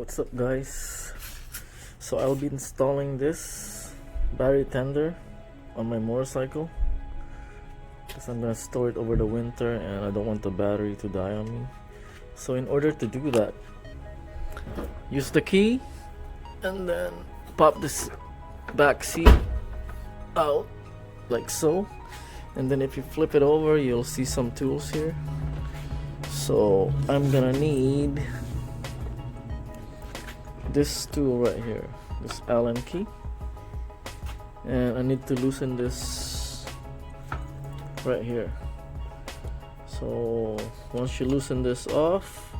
What's up, guys? So I'll be installing this battery tender on my motorcycle because I'm gonna store it over the winter and I don't want the battery to die on me. So in order to do that, use the key and then pop this back seat out like so, and then if you flip it over you'll see some tools here. So I'm gonna need this tool right here, this Allen key, and I need to loosen this right here. So once you loosen this off,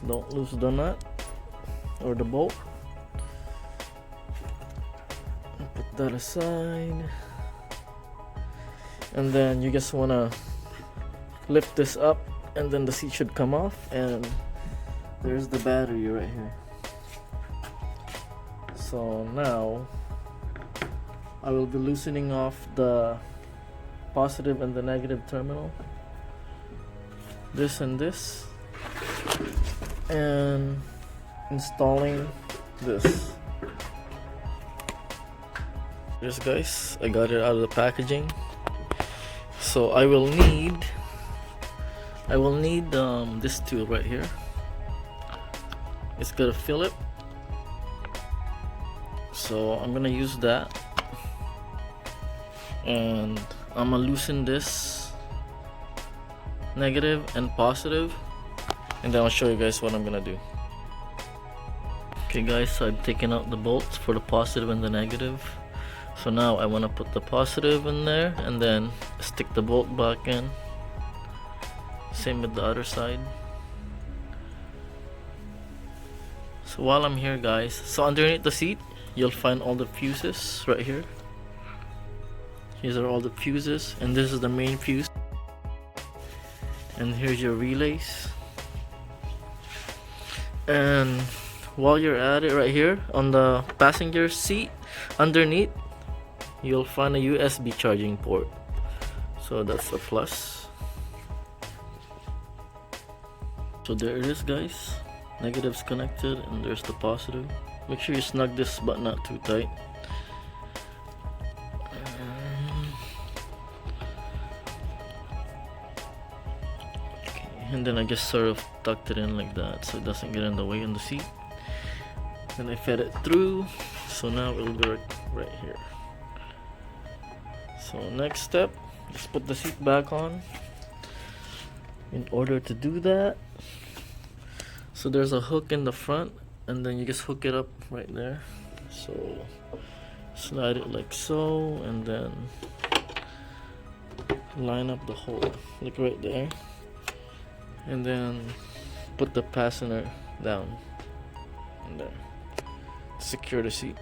don't lose the nut or the bolt. Put that aside, and then you just want to lift this up, and then the seat should come off, and there's the battery right here. So now I will be loosening off the positive and the negative terminal, this and this, and installing this. Here's, guys, I got it out of the packaging. So I will need this tool right here. It's got a Phillip, so I'm gonna use that, and I'm gonna loosen this negative and positive, and then I'll show you guys what I'm gonna do. Okay, guys, so I've taken out the bolts for the positive and the negative. So now I want to put the positive in there and then stick the bolt back in. Same with the other side. So while I'm here, guys, so underneath the seat you'll find all the fuses right here. These are all the fuses, and this is the main fuse, and here's your relays. And while you're at it, right here on the passenger seat underneath you'll find a USB charging port, so that's a plus. So there it is, guys. Negative's connected and there's the positive. Make sure you snug this but not too tight. Okay, and then I just sort of tucked it in like that so it doesn't get in the way on the seat. Then I fed it through, so now it'll be right here. So next step, just put the seat back on. In order to do that, so there's a hook in the front, and then you just hook it up right there. So slide it like so, and then line up the hole like right there, and then put the fastener down in there to secure the seat.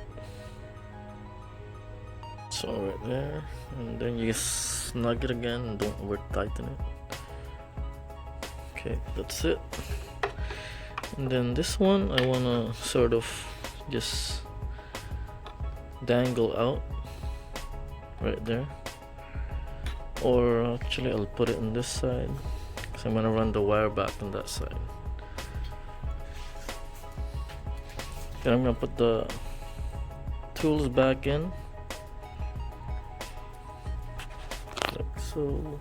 So right there, and then you just snug it again and don't over tighten it. Okay, that's it. And then this one I wanna sort of just dangle out right there, or actually I'll put it on this side because I'm gonna run the wire back on that side. Then I'm gonna put the tools back in like so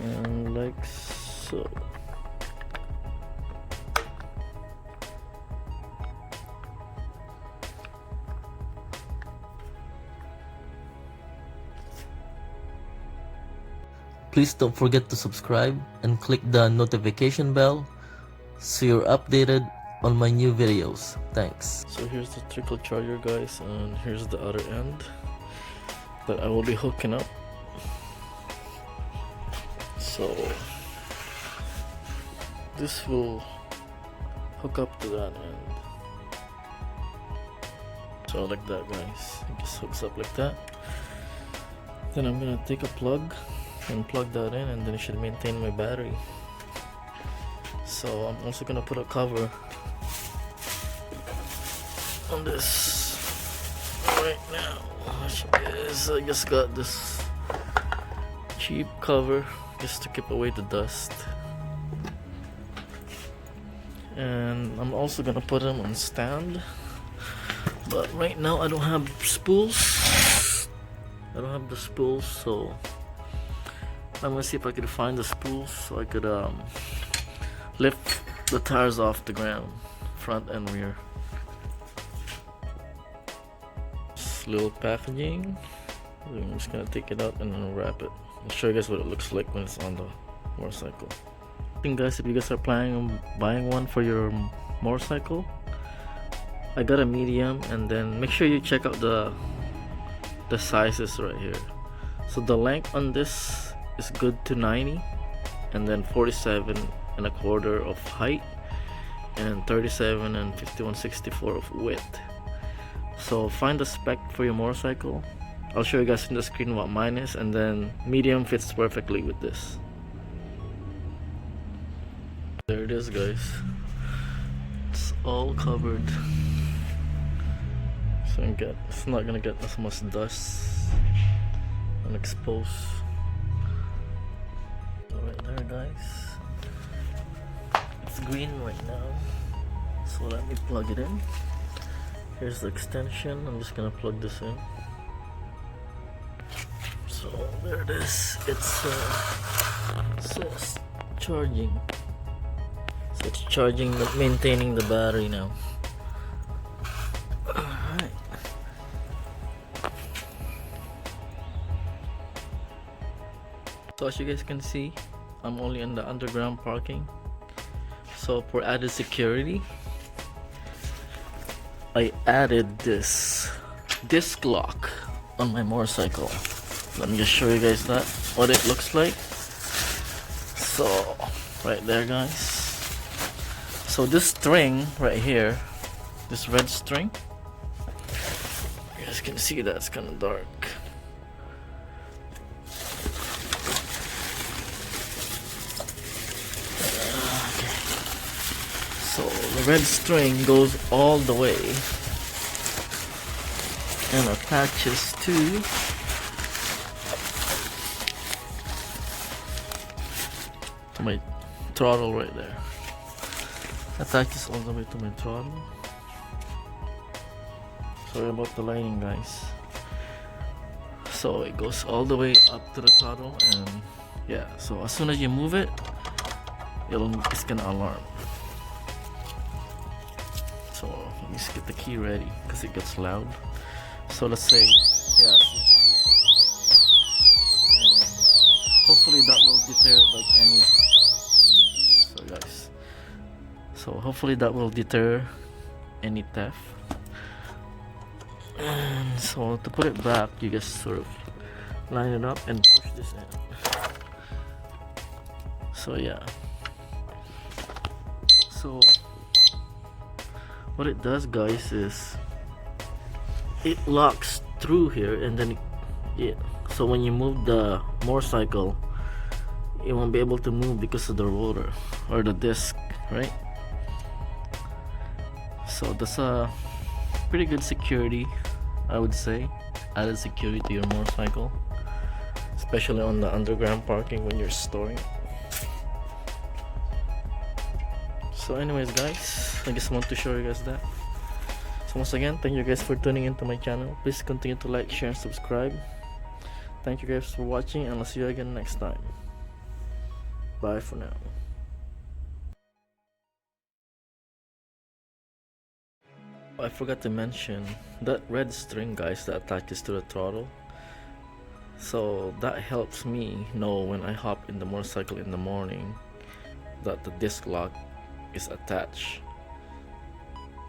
and like so. Please don't forget to subscribe and click the notification bell so you're updated on my new videos. Thanks. So here's the Trickle charger, guys, and here's the other end that I will be hooking up. So this will hook up to that end. So like that, guys. It just hooks up like that. Then I'm gonna take a plug and plug that in, and then it should maintain my battery. So I'm also gonna put a cover on this right now, which is, I just got this cheap cover just to keep away the dust. and I'm also gonna put them on stand, but right now I don't have spools. I don't have the spools, so I'm gonna see if I could find the spools so I could lift the tires off the ground, front and rear. This little packaging, I'm just gonna take it out and then wrap it. I'll show you guys what it looks like when it's on the motorcycle. I think guys, if you guys are planning on buying one for your motorcycle, I got a medium, and then make sure you check out the sizes right here. So the length on this is good to 90, and then 47 and a quarter of height, and 37 and 51/64 of width. So find the spec for your motorcycle. I'll show you guys in the screen what mine is, and then medium fits perfectly with this. There it is, guys. It's all covered, so it's not gonna get as much dust and exposed. Right there, guys. It's green right now, so let me plug it in. Here's the extension. I'm just gonna plug this in. So there it is. It says charging. So it's charging, maintaining the battery now. Alright. So as you guys can see, I'm only in the underground parking. So for added security, I added this disc lock on my motorcycle. Let me just show you guys that, what it looks like. So right there, guys. So this string right here, this red string, you guys can see that it's kind of dark. Okay. So the red string goes all the way and attaches to my throttle right there. Attaches all the way to my throttle. Sorry about the lighting, guys. So it goes all the way up to the throttle, and yeah, so as soon as you move it, it's gonna alarm. So let me just get the key ready because it gets loud. So let's say, yeah, see? And hopefully that will deter like any. So guys, so hopefully that will deter any theft. And so to put it back, you just sort of line it up and push this in. So yeah, so what it does, guys, is it locks through here, and then so when you move the motorcycle, it won't be able to move because of the rotor or the disc, right? So that's a pretty good security, I would say, added security to your motorcycle, especially on the underground parking when you're storing it. So anyways, guys, I just want to show you guys that. So once again, thank you guys for tuning into my channel. Please continue to like, share, and subscribe. Thank you guys for watching, and I'll see you again next time. Bye for now. I forgot to mention that red string, guys, that attaches to the throttle. So that helps me know when I hop in the motorcycle in the morning that the disc lock is attached,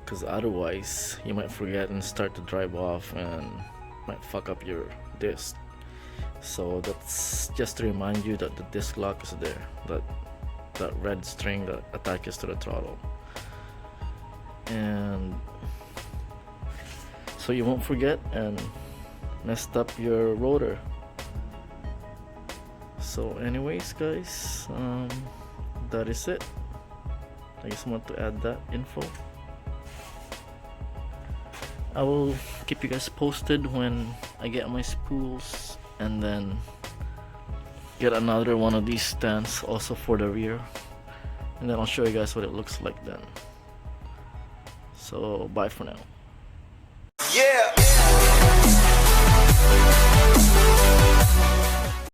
because otherwise you might forget and start to drive off and might fuck up your disc. So that's just to remind you that the disc lock is there, that red string that attaches to the throttle, and so you won't forget and messed up your rotor. So anyways, guys, that is it. I just want to add that info. I will keep you guys posted when I get my spools, and then get another one of these stands also for the rear, and then I'll show you guys what it looks like then. So bye for now. Yeah.